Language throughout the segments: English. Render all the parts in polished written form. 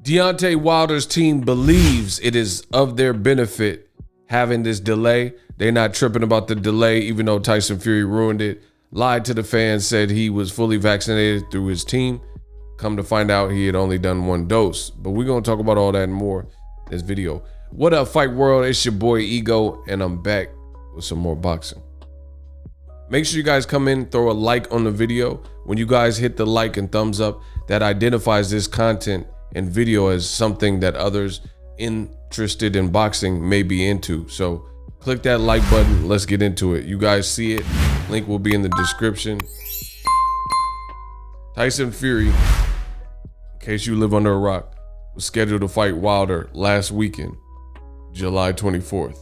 Deontay Wilder's team believes it is of their benefit having this delay. They're not tripping about the delay, even though Tyson Fury ruined it. Lied to the fans, said he was fully vaccinated through his team. Come to find out, he had only done 1 dose. But we're going to talk about all that and more in this video. What up, Fight World? It's your boy Ego, and I'm back with some more boxing. Make sure you guys come in, throw a like on the video. When you guys hit the like and thumbs up, that identifies this content and video as something that others interested in boxing may be into. So click that like button. Let's get into it. You guys see it. Link will be in the description. Tyson Fury, in case you live under a rock, was scheduled to fight Wilder last weekend, July 24th.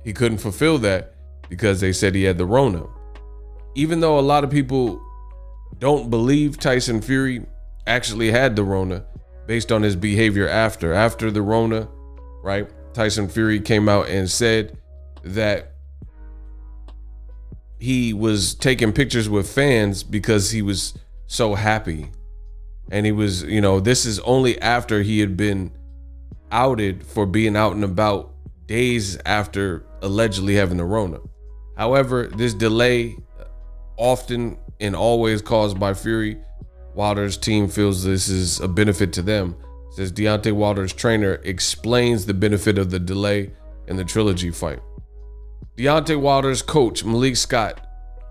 He couldn't fulfill that because they said he had the Rona. Even though a lot of people don't believe Tyson Fury actually had the Rona based on his behavior after the Rona, right? Tyson Fury came out and said that he was taking pictures with fans because he was so happy. And he was, this is only after he had been outed for being out and about days after allegedly having the Rona. However, this delay often and always caused by Fury. Wilder's team feels this is a benefit to them. Says Deontay Wilder's trainer explains the benefit of the delay in the trilogy fight. Deontay Wilder's coach, Malik Scott,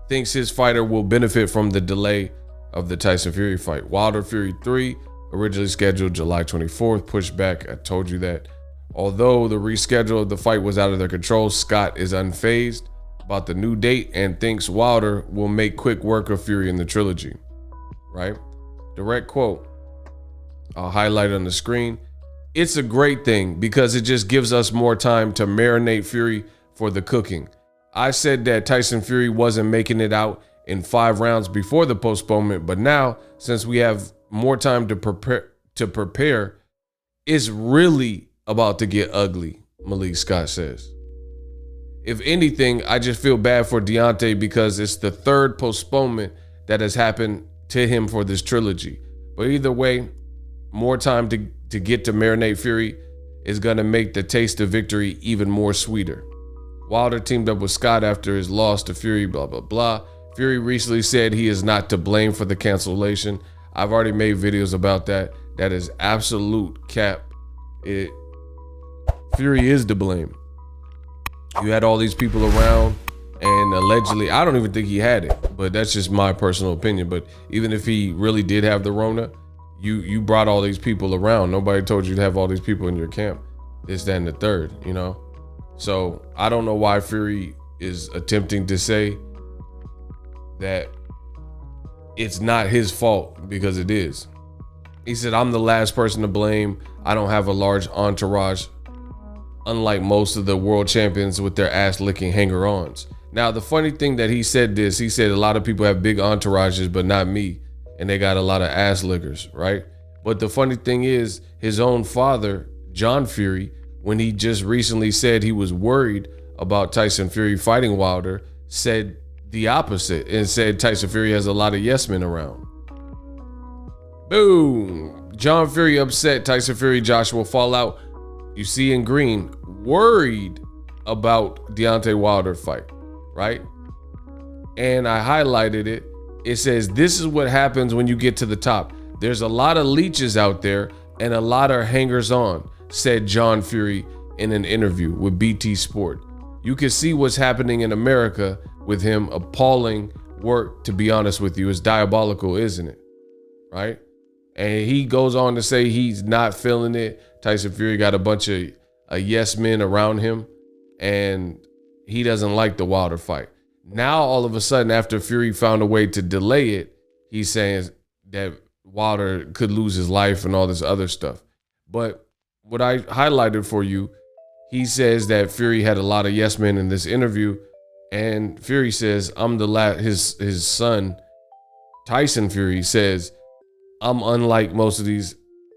thinks his fighter will benefit from the delay of the Tyson Fury fight. Wilder Fury 3, originally scheduled July 24th, pushed back. I told you that. Although the reschedule of the fight was out of their control, Scott is unfazed about the new date and thinks Wilder will make quick work of Fury in the trilogy. Right? Direct quote. I'll highlight it on the screen. It's a great thing because it just gives us more time to marinate Fury for the cooking. I said that Tyson Fury wasn't making it out in 5 rounds before the postponement, but now, since we have more time to prepare, it's really about to get ugly, Malik Scott says. If anything, I just feel bad for Deontay because it's the 3rd postponement that has happened to him for this trilogy. But either way, more time to get to marinate Fury is going to make the taste of victory even more sweeter. Wilder teamed up with Scott after his loss to Fury, blah, blah, blah. Fury recently said he is not to blame for the cancellation. I've already made videos about that. That is absolute cap. Fury is to blame. You had all these people around, and allegedly, I don't even think he had it, but that's just my personal opinion. But even if he really did have the Rona, you brought all these people around. Nobody told you to have all these people in your camp. This, that, and the third, So I don't know why Fury is attempting to say that it's not his fault, because it is. He said, I'm the last person to blame. I don't have a large entourage, unlike most of the world champions with their ass-licking hanger-ons. Now, the funny thing that he said a lot of people have big entourages, but not me. And they got a lot of ass-lickers, right? But the funny thing is, his own father, John Fury, when he just recently said he was worried about Tyson Fury fighting Wilder, said the opposite and said Tyson Fury has a lot of yes men around. Boom. John Fury upset. Tyson Fury, Joshua fall out. You see in green, worried about Deontay Wilder fight, right? And I highlighted it. It says, this is what happens when you get to the top. There's a lot of leeches out there and a lot of hangers on, said John Fury in an interview with BT Sport. You can see what's happening in America with him. Appalling work, to be honest with you. It's diabolical, isn't it? Right? And he goes on to say he's not feeling it. Tyson Fury got a bunch of yes men around him, and he doesn't like the Wilder fight. Now, all of a sudden, after Fury found a way to delay it, he's saying that Wilder could lose his life and all this other stuff. But what I highlighted for you, he says that Fury had a lot of yes men in this interview, and Fury says, I'm the last, his son, Tyson Fury, says, I'm unlike most of these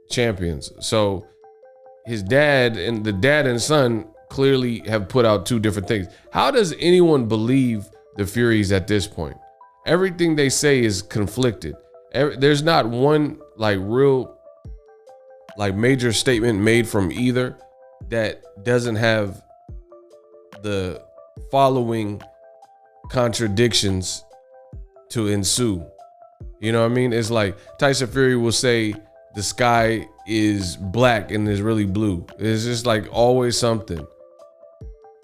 champions. So his dad and the dad and son clearly have put out 2 different things. How does anyone believe the Furies at this point? Everything they say is conflicted. There's not one like real like major statement made from either that doesn't have the following contradictions to ensue. You know what I mean? It's like Tyson Fury will say the sky is black and is really blue. It's just like always something.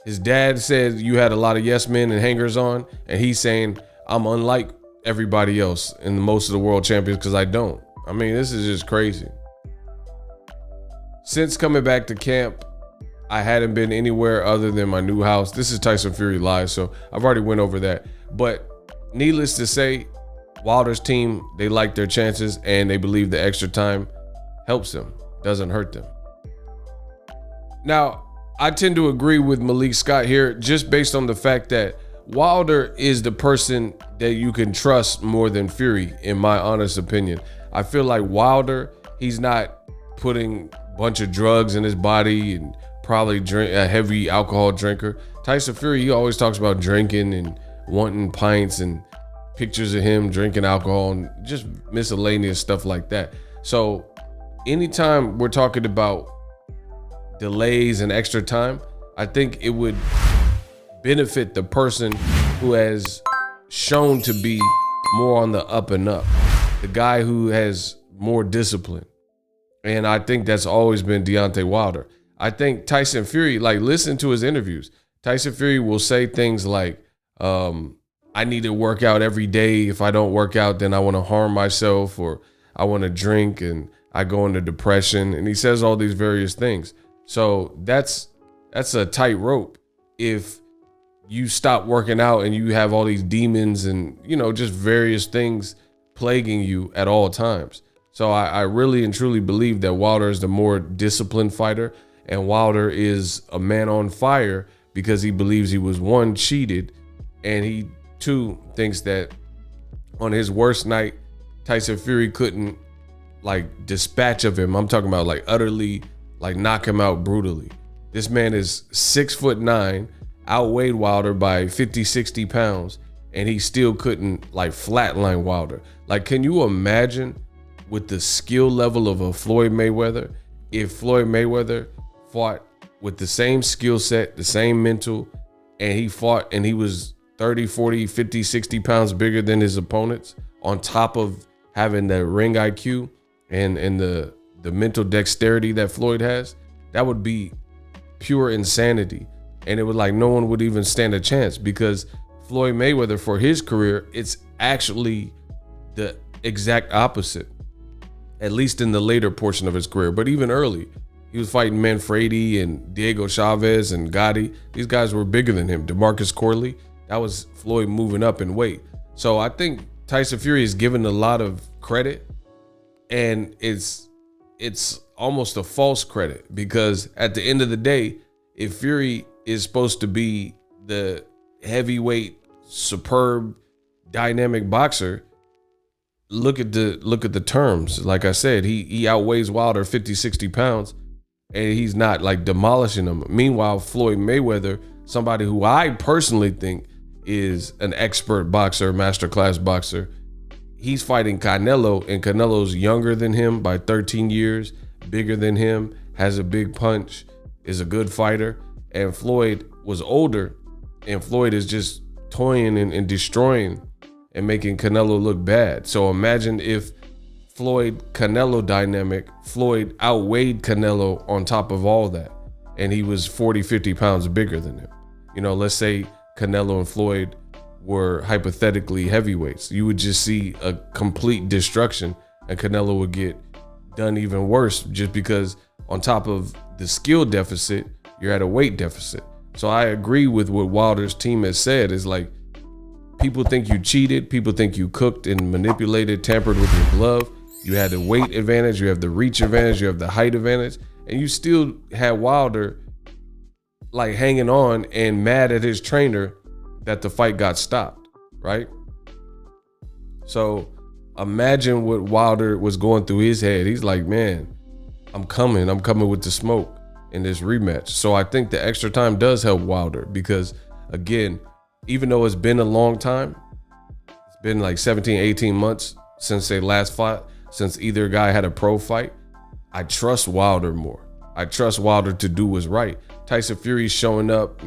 His dad said you had a lot of yes men and hangers on, and he's saying I'm unlike everybody else and most of the world champions because I don't. I mean, this is just crazy. Since coming back to camp, I hadn't been anywhere other than my new house. This is Tyson Fury Live, so I've already went over that. But needless to say, Wilder's team, they like their chances and they believe the extra time helps them, doesn't hurt them. Now, I tend to agree with Malik Scott here just based on the fact that Wilder is the person that you can trust more than Fury, in my honest opinion. I feel like Wilder, he's not putting a bunch of drugs in his body and probably a heavy alcohol drinker. Tyson Fury, he always talks about drinking and wanting pints and pictures of him drinking alcohol and just miscellaneous stuff like that. So anytime we're talking about delays and extra time, I think it would benefit the person who has shown to be more on the up and up, the guy who has more discipline. And I think that's always been Deontay Wilder. I think Tyson Fury, like, listen to his interviews. Tyson Fury will say things like, I need to work out every day. If I don't work out, then I want to harm myself, or I want to drink and I go into depression. And he says all these various things. So that's a tightrope if you stop working out and you have all these demons and, you know, just various things plaguing you at all times. So I really and truly believe that Wilder is the more disciplined fighter, and Wilder is a man on fire because he believes he was, one, cheated, and he, two, thinks that on his worst night, Tyson Fury couldn't like dispatch of him. I'm talking about like utterly like knock him out brutally. This man is 6'9", outweighed Wilder by 50, 60 pounds, and he still couldn't like flatline Wilder. Like, can you imagine with the skill level of a Floyd Mayweather, if Floyd Mayweather fought with the same skill set, the same mental, and he fought and he was 30, 40, 50, 60 pounds bigger than his opponents, on top of having the ring IQ and the mental dexterity that Floyd has, that would be pure insanity. And it would, like, no one would even stand a chance, because Floyd Mayweather, for his career, it's actually the exact opposite, at least in the later portion of his career. But even early, he was fighting Manfredi and Diego Chavez and Gotti. These guys were bigger than him. DeMarcus Corley, that was Floyd moving up in weight. So I think Tyson Fury is given a lot of credit, and it's almost a false credit, because at the end of the day, if Fury is supposed to be the heavyweight, superb, dynamic boxer, look at the terms. Like I said, he outweighs Wilder 50, 60 pounds, and he's not like demolishing him. Meanwhile, Floyd Mayweather, somebody who I personally think is an expert boxer, masterclass boxer, he's fighting Canelo, and Canelo's younger than him by 13 years, bigger than him, has a big punch, is a good fighter. And Floyd was older, and Floyd is just toying and destroying and making Canelo look bad. So imagine if Floyd-Canelo dynamic, Floyd outweighed Canelo on top of all that, and he was 40, 50 pounds bigger than him. You know, let's say Canelo and Floyd were hypothetically heavyweights. You would just see a complete destruction, and Canelo would get done even worse, just because on top of the skill deficit, you're at a weight deficit. So I agree with what Wilder's team has said, is like, people think you cheated, people think you cooked and manipulated, tampered with your glove. You had the weight advantage, you have the reach advantage, you have the height advantage, and you still had Wilder like hanging on and mad at his trainer that the fight got stopped, right? So imagine what Wilder was going through his head. He's like, man, I'm coming with the smoke in this rematch. So I think the extra time does help Wilder, because again, even though it's been a long time, it's been like 17, 18 months since they last fought, since either guy had a pro fight, I trust Wilder more. I trust Wilder to do what's right. Tyson Fury showing up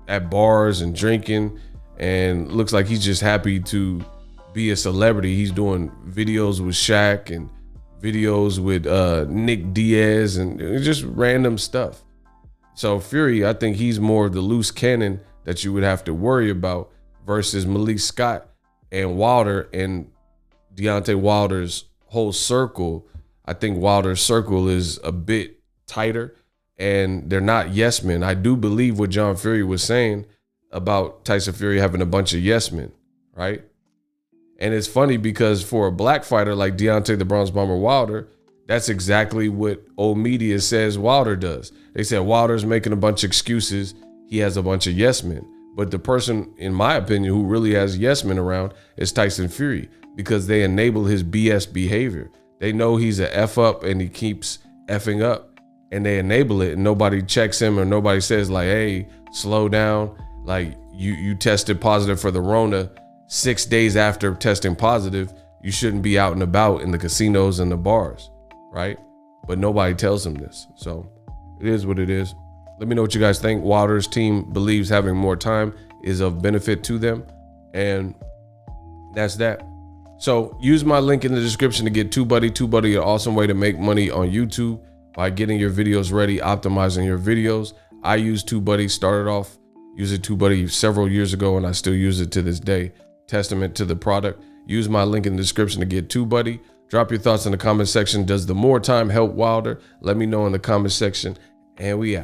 at bars and drinking, and looks like he's just happy to be a celebrity. He's doing videos with Shaq and videos with Nick Diaz and just random stuff. So Fury, I think he's more of the loose cannon that you would have to worry about versus Malik Scott and Wilder and Deontay Wilder's whole circle. I think Wilder's circle is a bit tighter and they're not yes men. I do believe what John Fury was saying about Tyson Fury having a bunch of yes men, right? And it's funny because for a black fighter like Deontay the Bronze Bomber Wilder, that's exactly what old media says Wilder does. They said Wilder's making a bunch of excuses. He has a bunch of yes men. But the person, in my opinion, who really has yes men around is Tyson Fury, because they enable his BS behavior. They know he's a F up and he keeps effing up, and they enable it, and nobody checks him or nobody says like, hey, slow down. Like you tested positive for the Rona 6 days after testing positive. You shouldn't be out and about in the casinos and the bars, right? But nobody tells him this. So it is what it is. Let me know what you guys think. Wilder's team believes having more time is of benefit to them. And that's that. So use my link in the description to get TUBEBUDDY. TUBEBUDDY, an awesome way to make money on YouTube by getting your videos ready, optimizing your videos. I use TUBEBUDDY, started off using TUBEBUDDY several years ago, and I still use it to this day. Testament to the product. Use my link in the description to get TUBEBUDDY. Drop your thoughts in the comment section. Does the more time help Wilder? Let me know in the comment section, and we out.